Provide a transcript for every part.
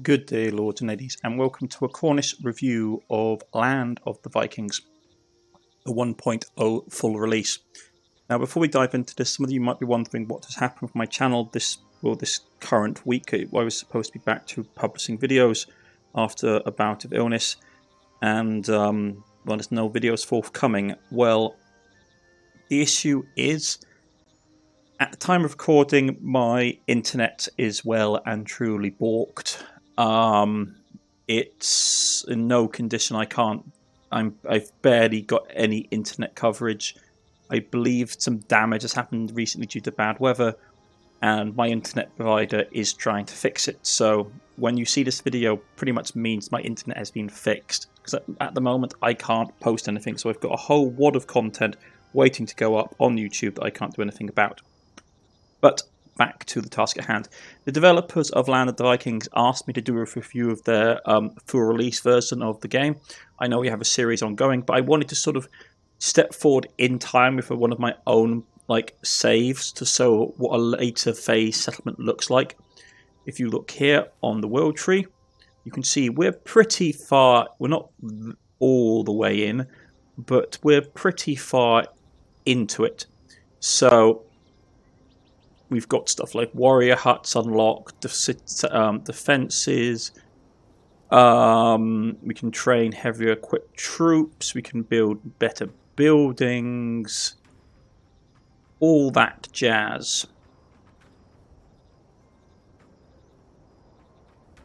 Good day, lords and ladies, and welcome to a Cornish review of Land of the Vikings, the 1.0 full release. Now, before we dive into this, some of you might be wondering what has happened with my channel this current week. I was supposed to be back to publishing videos after a bout of illness, and there's no videos forthcoming. Well, the issue is, at the time of recording, my internet is well and truly balked. It's in no condition. I've barely got any internet coverage. I believe some damage has happened recently due to bad weather, and my internet provider is trying to fix it. So when you see this video, pretty much means my internet has been fixed. Because at the moment I can't post anything, so I've got a whole wad of content waiting to go up on YouTube that I can't do anything about. But back to the task at hand. The developers of Land of the Vikings asked me to do a review of their full release version of the game. I know we have a series ongoing, but I wanted to sort of step forward in time with one of my own saves to show what a later phase settlement looks like. If you look here on the world tree, you can see we're pretty far. We're not all the way in, but we're pretty far into it. So we've got stuff like warrior huts unlocked, defenses. We can train heavier equipped troops. We can build better buildings. All that jazz.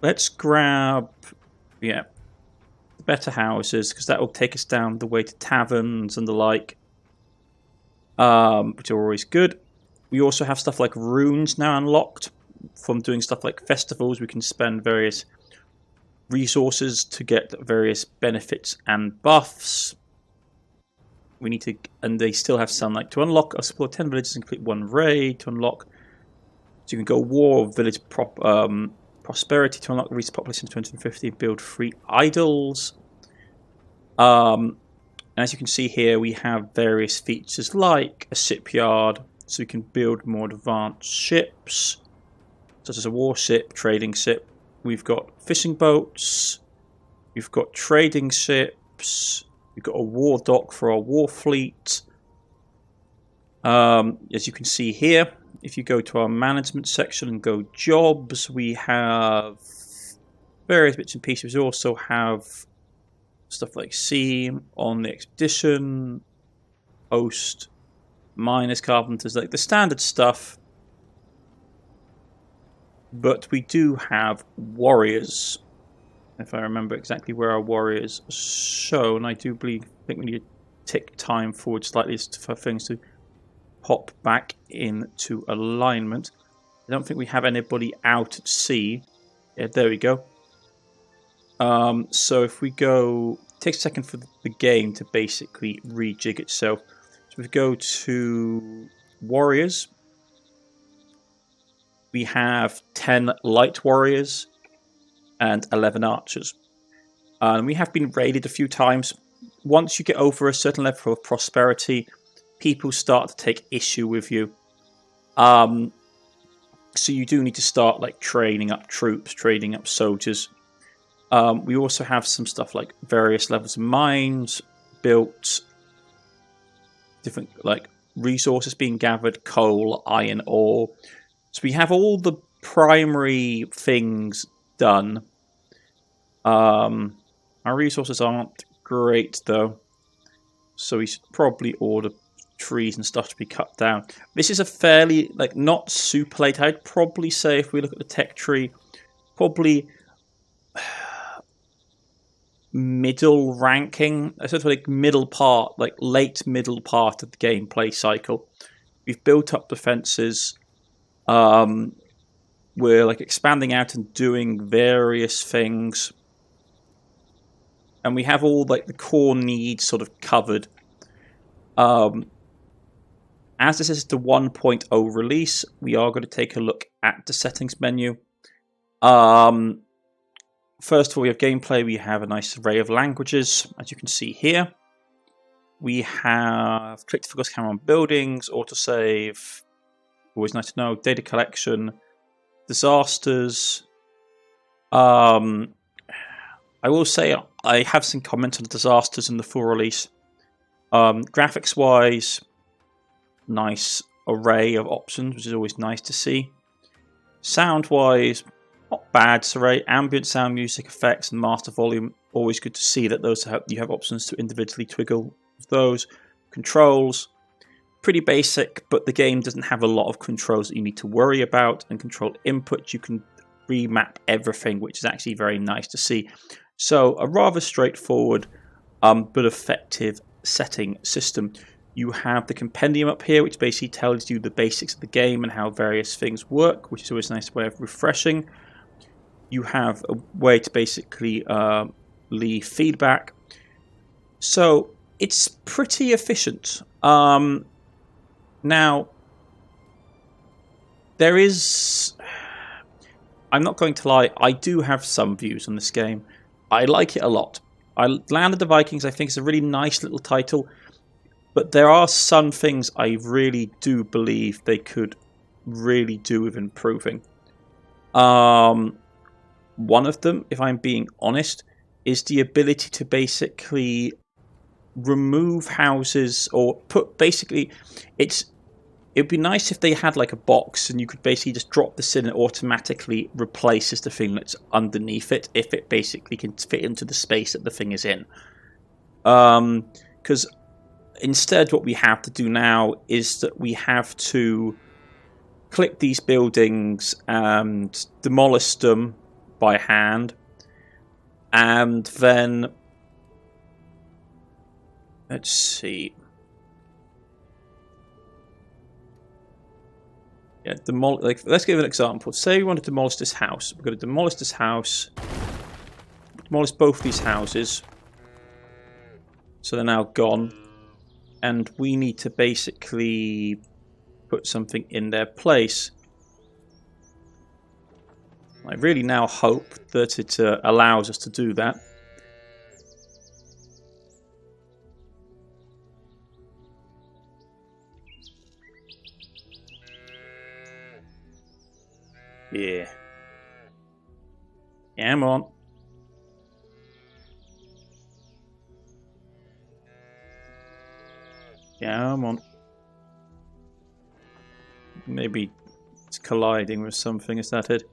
Let's grab, the better houses, because that will take us down the way to taverns and the like, which are always good. We also have stuff like runes now unlocked from doing stuff like festivals. We can spend various resources to get various benefits and buffs. We need to, and they still have some to unlock. Explore 10 villages and complete one raid to unlock. So you can go war, village prosperity to unlock reach population to 250. Build 3 idols. As you can see here, we have various features like a shipyard. So we can build more advanced ships, such as a warship, trading ship. We've got fishing boats. We've got trading ships. We've got a war dock for our war fleet. As you can see here, if you go to our management section and go jobs, we have various bits and pieces. We also have stuff like sea on the expedition, host, miners, carpenters, like the standard stuff. But we do have warriors. If I remember exactly where our warriors are shown, I do think we need to tick time forward slightly for things to pop back into alignment. I don't think we have anybody out at sea. Yeah, there we go. So if we go, it takes a second for the game to basically rejig itself. So we go to warriors. We have 10 light warriors and 11 archers. And we have been raided a few times. Once you get over a certain level of prosperity, people start to take issue with you. So you do need to start training up troops, training up soldiers. We also have some stuff like various levels of mines built. Different resources being gathered, coal, iron ore. So we have all the primary things done. Our resources aren't great though, so we should probably order trees and stuff to be cut down. This is a fairly not super late. I'd probably say if we look at the tech tree, probably middle ranking, sort of middle part, late middle part of the gameplay cycle. We've built up defenses. We're expanding out and doing various things, and we have all the core needs sort of covered. As this is the 1.0 release, we are going to take a look at the settings menu. First of all, we have gameplay. We have a nice array of languages, as you can see here. We have click to focus camera on buildings, autosave, always nice to know, data collection, disasters, I will say I have some comments on the disasters in the full release. Graphics wise, nice array of options, which is always nice to see. Sound wise, not bad. So ambient sound, music effects, and master volume. Always good to see that you have options to individually toggle those. Controls, pretty basic, but the game doesn't have a lot of controls that you need to worry about. And control input, you can remap everything, which is actually very nice to see. So a rather straightforward but effective setting system. You have the compendium up here, which basically tells you the basics of the game and how various things work, which is always a nice way of refreshing. You have a way to basically leave feedback. So it's pretty efficient. Now, there is... I'm not going to lie, I do have some views on this game. I like it a lot. Land of the Vikings, I think, is a really nice little title. But there are some things I really do believe they could really do with improving. One of them, if I'm being honest, is the ability to basically remove houses or put basically... It'd be nice if they had like a box and you could basically just drop this in and it automatically replaces the thing that's underneath it if it basically can fit into the space that the thing is in. Because instead what we have to do now is that we have to click these buildings and demolish them by hand, and then let's see. Yeah, let's give an example. Say we want to demolish this house. We're going to demolish this house, demolish both these houses, so they're now gone, and we need to basically put something in their place. I really now hope that it allows us to do that. Yeah. Come on. Come on. Maybe it's colliding with something, is that it?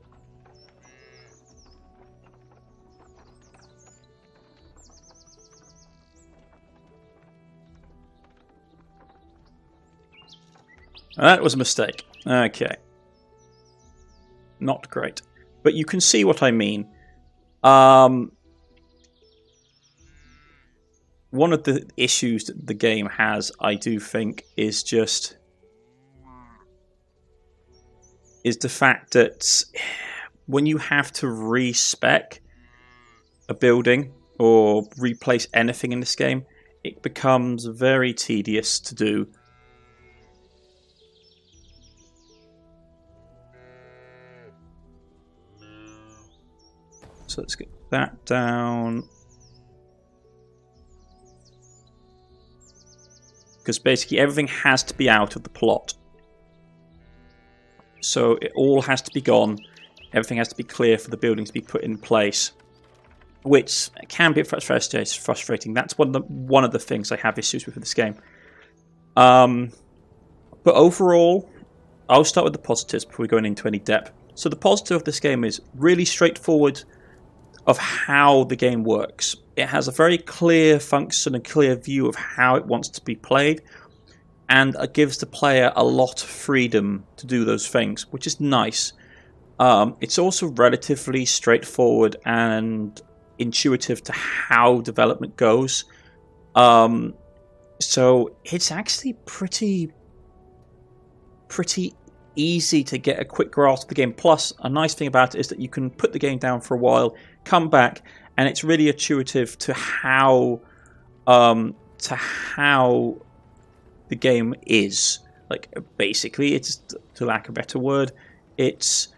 That was a mistake. Okay. Not great. But you can see what I mean. One of the issues that the game has, I do think, is the fact that when you have to respec a building or replace anything in this game, it becomes very tedious to do. So let's get that down. Because basically everything has to be out of the plot. So it all has to be gone. Everything has to be clear for the building to be put in place. Which can be frustrating. That's one of the things I have issues with this game. But overall, I'll start with the positives before we go into any depth. So the positive of this game is really straightforward of how the game works. It has a very clear function and clear view of how it wants to be played, and it gives the player a lot of freedom to do those things, which is nice. It's also relatively straightforward and intuitive to how development goes. So it's actually pretty easy to get a quick grasp of the game. Plus, a nice thing about it is that you can put the game down for a while, come back, and it's really intuitive to how the game is. Like, basically, it's, to lack of a better word, it's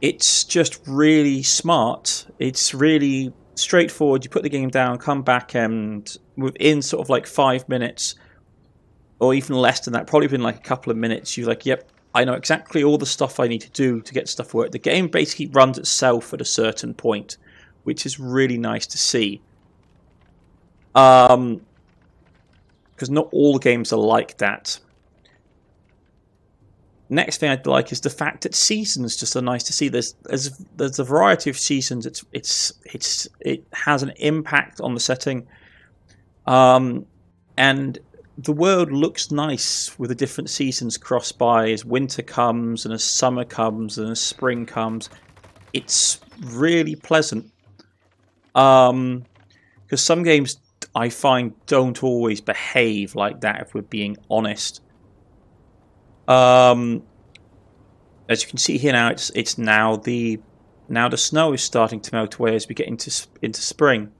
just really smart. It's really straightforward. You put the game down, come back, and within sort of like 5 minutes, or even less than that, probably within like a couple of minutes, you're like, yep, I know exactly all the stuff I need to do to get stuff to work. The game basically runs itself at a certain point, which is really nice to see. Because not all games are like that. Next thing I'd like is the fact that seasons just are nice to see. There's a variety of seasons. It has an impact on the setting, and the world looks nice with the different seasons crossed by as winter comes and as summer comes and as spring comes. It's really pleasant. Because some games I find don't always behave like that, if we're being honest. As you can see here now, it's now the snow is starting to melt away as we get into spring.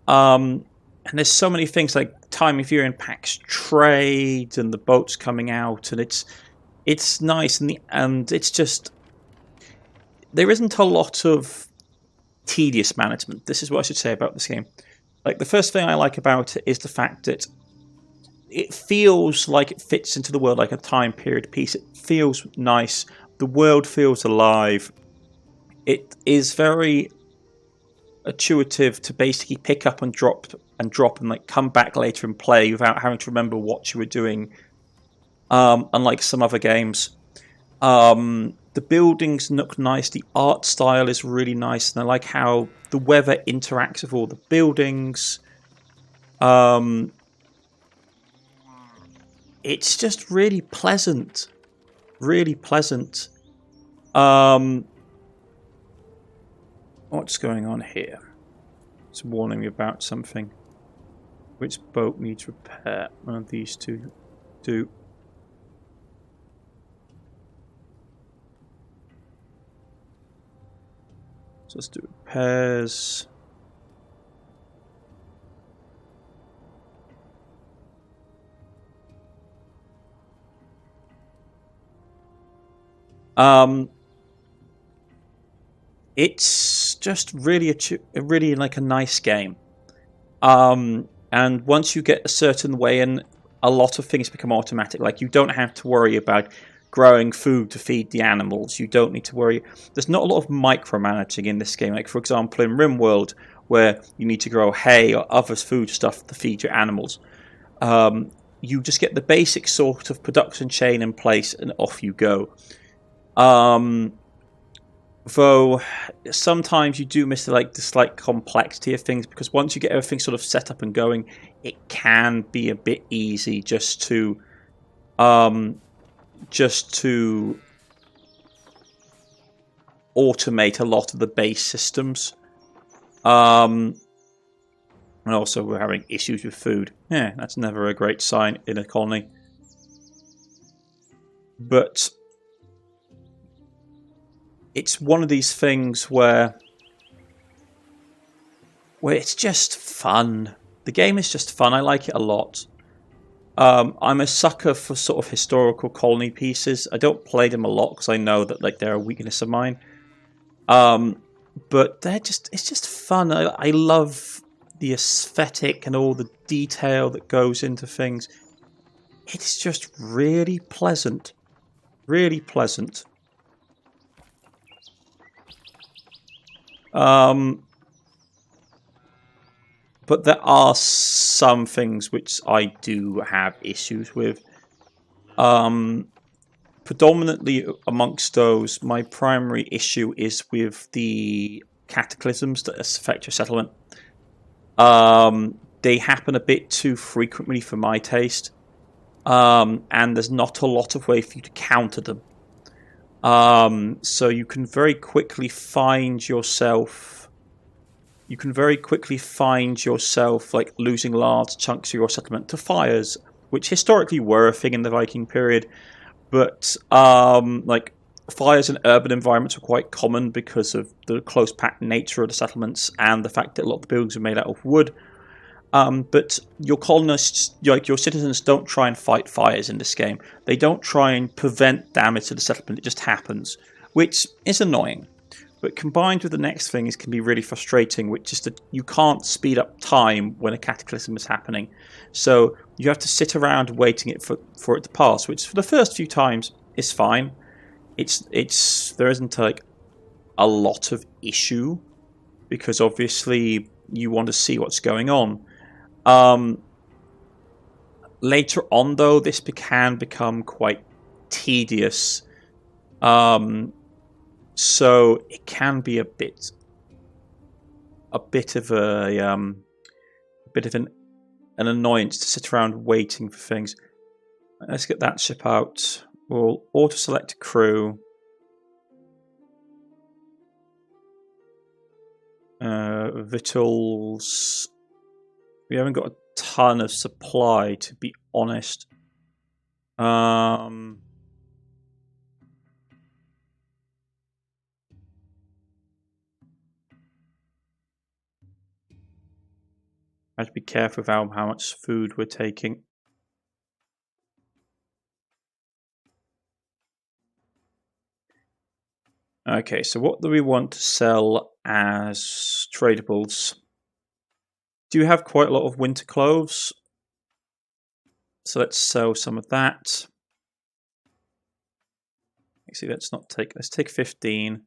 And there's so many things like time of year impacts trade and the boats coming out, and it's nice, and it's just there isn't a lot of tedious management. This is what I should say about this game. Like, the first thing I like about it is the fact that it feels like it fits into the world like a time period piece. It feels nice. The world feels alive. It is very intuitive to basically pick up and drop and like come back later and play without having to remember what you were doing. Unlike some other games, the buildings look nice. The art style is really nice, and I like how the weather interacts with all the buildings. It's just really pleasant. Really pleasant. What's going on here? It's warning me about something. Which boat needs repair? One of these two do. So let's do repairs. It's just really really like a nice game. And once you get a certain way in, a lot of things become automatic. Like, you don't have to worry about growing food to feed the animals. You don't need to worry. There's not a lot of micromanaging in this game. Like, for example, in RimWorld, where you need to grow hay or other food stuff to feed your animals. You just get the basic sort of production chain in place, and off you go. Though sometimes you do miss the slight complexity of things, because once you get everything sort of set up and going, it can be a bit easy just to automate a lot of the base systems. And also we're having issues with food. Yeah, that's never a great sign in a colony. But it's one of these things where it's just fun. The game is just fun. I like it a lot. I'm a sucker for sort of historical colony pieces. I don't play them a lot because I know that they're a weakness of mine. But it's just fun. I love the aesthetic and all the detail that goes into things. It's just really pleasant. Really pleasant. But there are some things which I do have issues with. Predominantly amongst those, my primary issue is with the cataclysms that affect your settlement. They happen a bit too frequently for my taste. And there's not a lot of way for you to counter them. So you can very quickly find yourself like losing large chunks of your settlement to fires, which historically were a thing in the Viking period, but like fires in urban environments were quite common because of the close packed nature of the settlements and the fact that a lot of the buildings are made out of wood. But your colonists, like your citizens, don't try and fight fires in this game. They don't try and prevent damage to the settlement. It just happens, which is annoying. But combined with the next thing, it can be really frustrating, which is that you can't speed up time when a cataclysm is happening. So you have to sit around waiting for it to pass, which for the first few times is fine. There isn't like a lot of issue because obviously you want to see what's going on. Later on, though, this can become quite tedious. So it can be a bit of an annoyance to sit around waiting for things. Let's get that ship out. We'll auto-select crew. Victuals. We haven't got a ton of supply, to be honest. I have to be careful about how much food we're taking. Okay, so what do we want to sell as tradables? Do you have quite a lot of winter clothes? So let's sell some of that. Actually, let's take 15.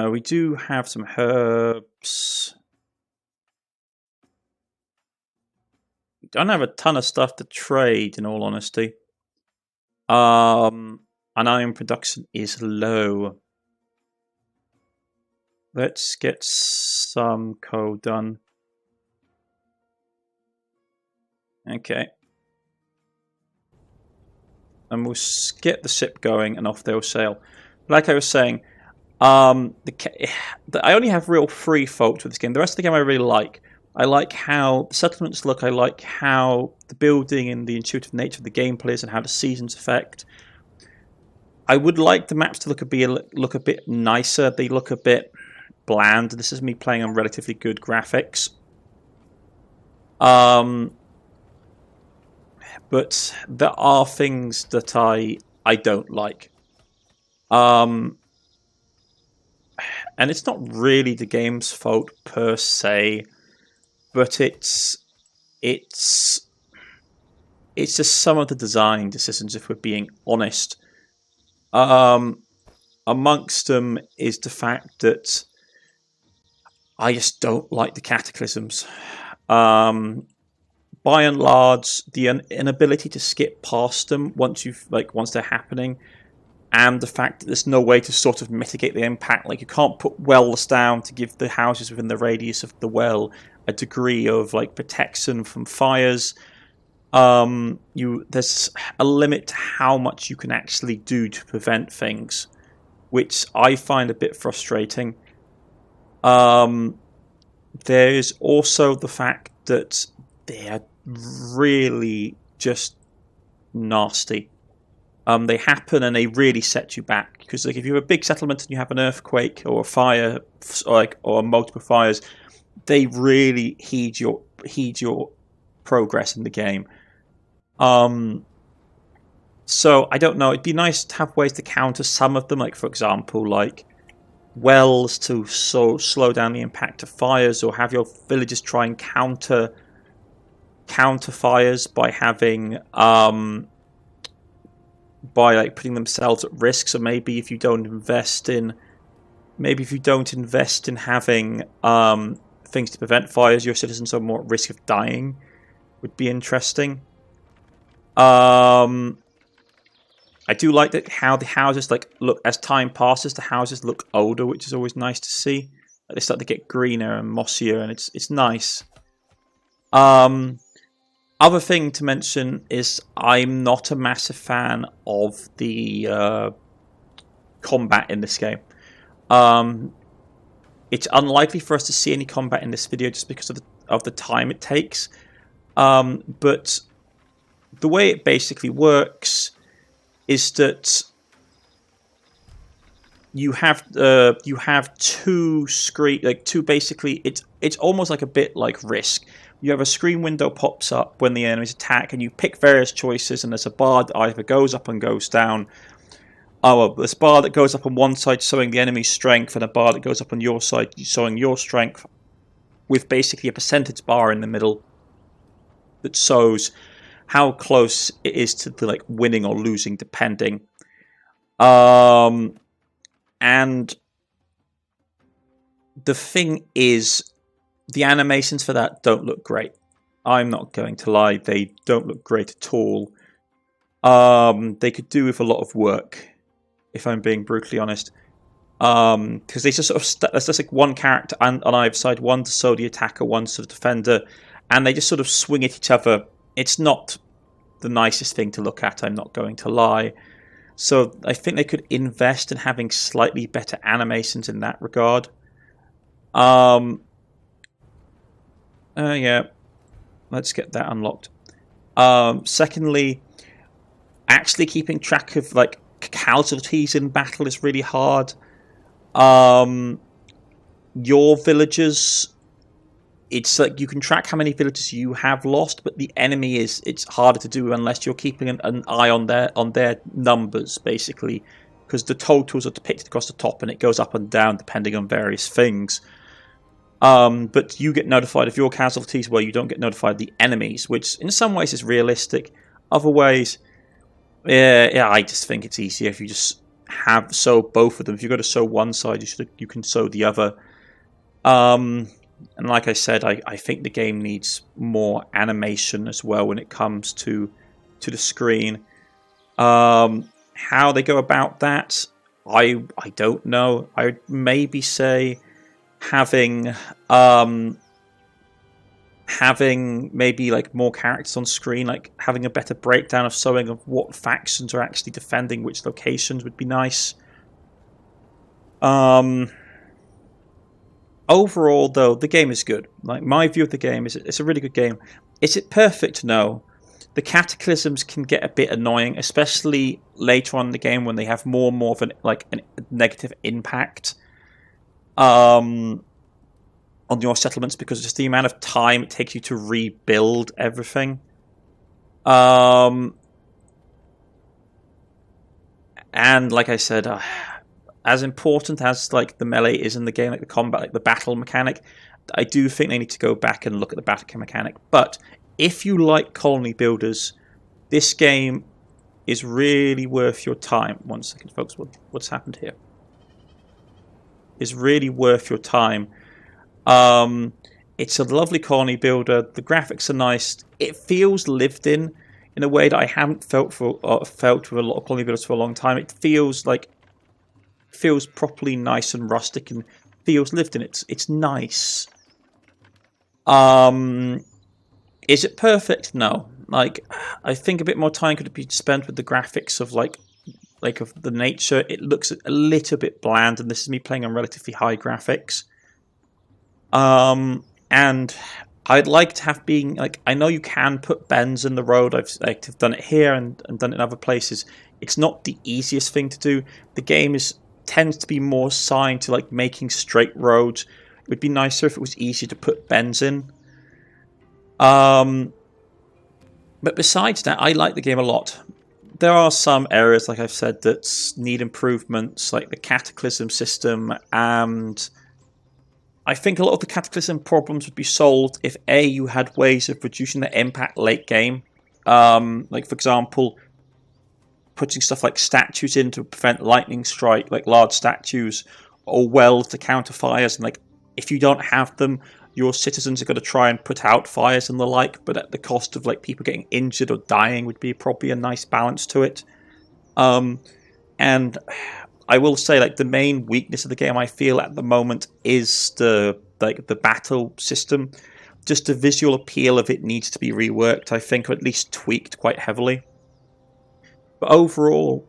We do have some herbs. We don't have a ton of stuff to trade, in all honesty. And iron production is low. Let's get some coal done. Okay. And we'll get the ship going and off they'll sail. Like I was saying, I only have real free faults with this game. The rest of the game I really like. I like how the settlements look. I like how the building and the intuitive nature of the gameplay is and how the seasons affect. I would like the maps to look a bit nicer. They look a bit bland. This is me playing on relatively good graphics. But there are things that I don't like. And it's not really the game's fault per se, but it's just some of the design decisions, if we're being honest. Amongst them is the fact that I just don't like the cataclysms. By and large, the inability to skip past them once they're happening, and the fact that there's no way to sort of mitigate the impact. Like, you can't put wells down to give the houses within the radius of the well a degree of like protection from fires. There's a limit to how much you can actually do to prevent things, which I find a bit frustrating. There's also the fact that they're really just nasty. They happen and they really set you back, because like if you have a big settlement and you have an earthquake or a fire, or multiple fires, they really heed your progress in the game. So I don't know. It'd be nice to have ways to counter some of them, like for example, like wells to slow down the impact of fires, or have your villagers try and counter fires by having by like putting themselves at risk. So maybe if you don't invest in having things to prevent fires, your citizens are more at risk of dying. Would be interesting. I do like that how the houses look as time passes. The houses look older, which is always nice to see. They start to get greener and mossier, and it's nice. Other thing to mention is I'm not a massive fan of the combat in this game. It's unlikely for us to see any combat in this video just because of the time it takes. But the way it basically works is that you have two basically it's almost like a bit like Risk. You have a screen window pops up when the enemies attack, and you pick various choices, and there's a bar that either goes up and goes down. There's a bar that goes up on one side showing the enemy's strength, and a bar that goes up on your side showing your strength, with basically a percentage bar in the middle that shows how close it is to the winning or losing, depending. And the thing is, the animations for that don't look great. I'm not going to lie, they don't look great at all. They could do with a lot of work, if I'm being brutally honest. Because they just sort of there's just like one character on either side, one to so the attacker, one to the defender, and they just sort of swing at each other. It's not the nicest thing to look at, I'm not going to lie. So I think they could invest in having slightly better animations in that regard. Yeah, let's get that unlocked. Secondly, actually keeping track of like casualties in battle is really hard. Your villagers, it's like you can track how many villagers you have lost, but the enemy it's harder to do unless you're keeping an eye on their numbers, basically, because the totals are depicted across the top and it goes up and down depending on various things. But you get notified of your casualties, where you don't get notified of the enemies, which in some ways is realistic. Other ways, yeah, I just think it's easier if you just sow both of them. If you go to sow one side, you can sow the other. And like I said, I think the game needs more animation as well when it comes to the screen. How they go about that, I don't know. I would maybe say having maybe like more characters on screen, like having a better breakdown of sowing of what factions are actually defending which locations would be nice. Overall, though, the game is good. Like, my view of the game is it's a really good game. Is it perfect? No. The cataclysms can get a bit annoying, especially later on in the game when they have more and more of a negative impact on your settlements, because just the amount of time it takes you to rebuild everything. And like I said, as important as like the melee is in the game, like the combat, like the battle mechanic, I do think they need to go back and look at the battle mechanic. But if you like colony builders, this game is really worth your time. 1 second, folks. What's happened here? Is really worth your time. It's a lovely colony builder. The graphics are nice. It feels lived in a way that I haven't felt with a lot of colony builders for a long time. It feels properly nice and rustic and feels lived in. It's nice. Is it perfect? No. Like, I think a bit more time could be spent with the graphics of like of the nature. It looks a little bit bland, and this is me playing on relatively high graphics. And I'd like to have been like, I know you can put bends in the road. I've done it here and done it in other places. It's not the easiest thing to do. The game tends to be more assigned to like making straight roads. It would be nicer if it was easier to put bends in. But besides that, I like the game a lot. There are some areas, like I've said, that need improvements, like the Cataclysm system, and I think a lot of the Cataclysm problems would be solved if you had ways of reducing the impact late game. Like, for example, putting stuff like statues in to prevent lightning strike, like large statues, or wells to counter fires, and like if you don't have them, your citizens are going to try and put out fires and the like, but at the cost of like people getting injured or dying would be probably a nice balance to it. And I will say, like, the main weakness of the game, I feel at the moment, is the battle system. Just the visual appeal of it needs to be reworked, I think, or at least tweaked quite heavily. But overall,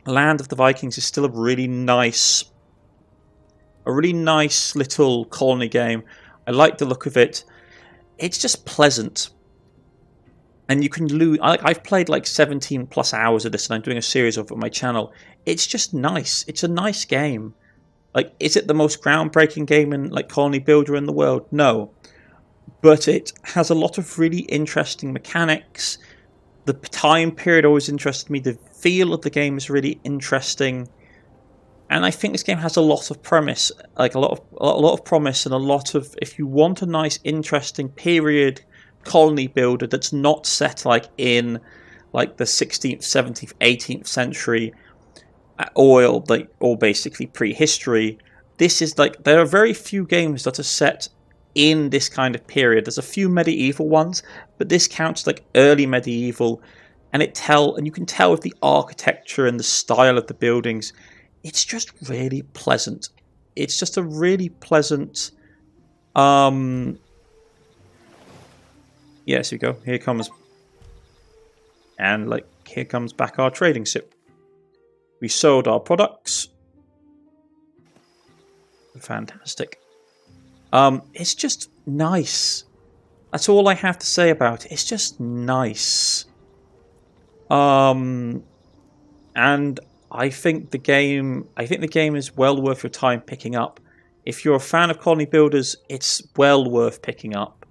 Land of the Vikings is still a really nice little colony game. I like the look of it. It's just pleasant. And you can lose. I've played like 17 plus hours of this, and I'm doing a series of it on my channel. It's just nice. It's a nice game. Like, is it the most groundbreaking game in like colony builder in the world? No. But it has a lot of really interesting mechanics. The time period always interested me. The feel of the game is really interesting. And I think this game has a lot of premise, like a lot of promise, and a lot of, if you want a nice, interesting period colony builder that's not set like in like the 16th, 17th, 18th century, or basically prehistory. This is like, there are very few games that are set in this kind of period. There's a few medieval ones, but this counts like early medieval, and you can tell with the architecture and the style of the buildings. It's just really pleasant. It's just a really pleasant. Yes, we go. Here comes, and like here comes back our trading ship. We sold our products. Fantastic. It's just nice. That's all I have to say about it. It's just nice. And I think the game is well worth your time picking up. If you're a fan of colony builders, it's well worth picking up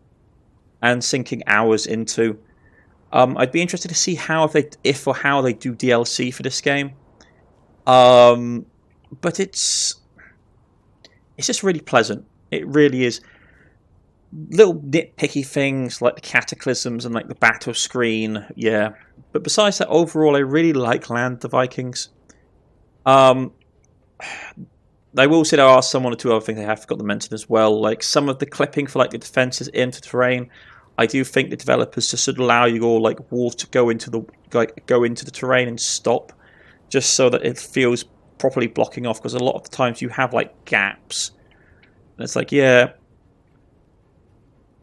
and sinking hours into. I'd be interested to see how they do DLC for this game. But it's just really pleasant. It really is. Little nitpicky things like the cataclysms and like the battle screen, yeah. But besides that, overall, I really like Land of the Vikings. I will say there are some one or two other things I have forgotten to mention as well. Like some of the clipping for like the defenses into terrain. I do think the developers just should allow you all like walls to go into the terrain and stop, just so that it feels properly blocking off. Because a lot of the times you have like gaps, and it's like, yeah,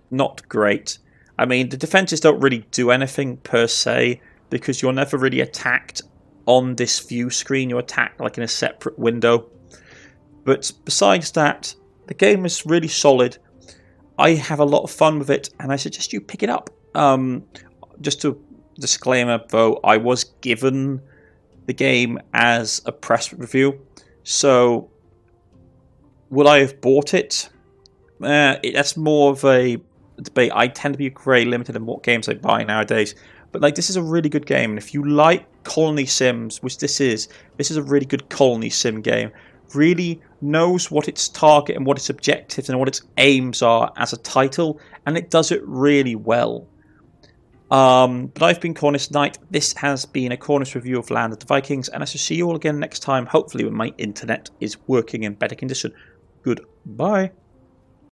not great. I mean, the defenses don't really do anything per se because you're never really attacked on this view screen. You're attacked like in a separate window. But besides that, the game is really solid. I have a lot of fun with it, and I suggest you pick it up. Just a disclaimer, though, I was given the game as a press review, so would I have bought it? That's more of a debate. I tend to be very limited in what games I buy nowadays, but like this is a really good game, and if you like colony sims, which this is a really good colony sim game. Really knows what its target and what its objectives and what its aims are as a title, and it does it really well. But I've been Cornish-knight. This has been a Cornish review of Land of the Vikings, and I shall see you all again next time, hopefully when my internet is working in better condition. Goodbye.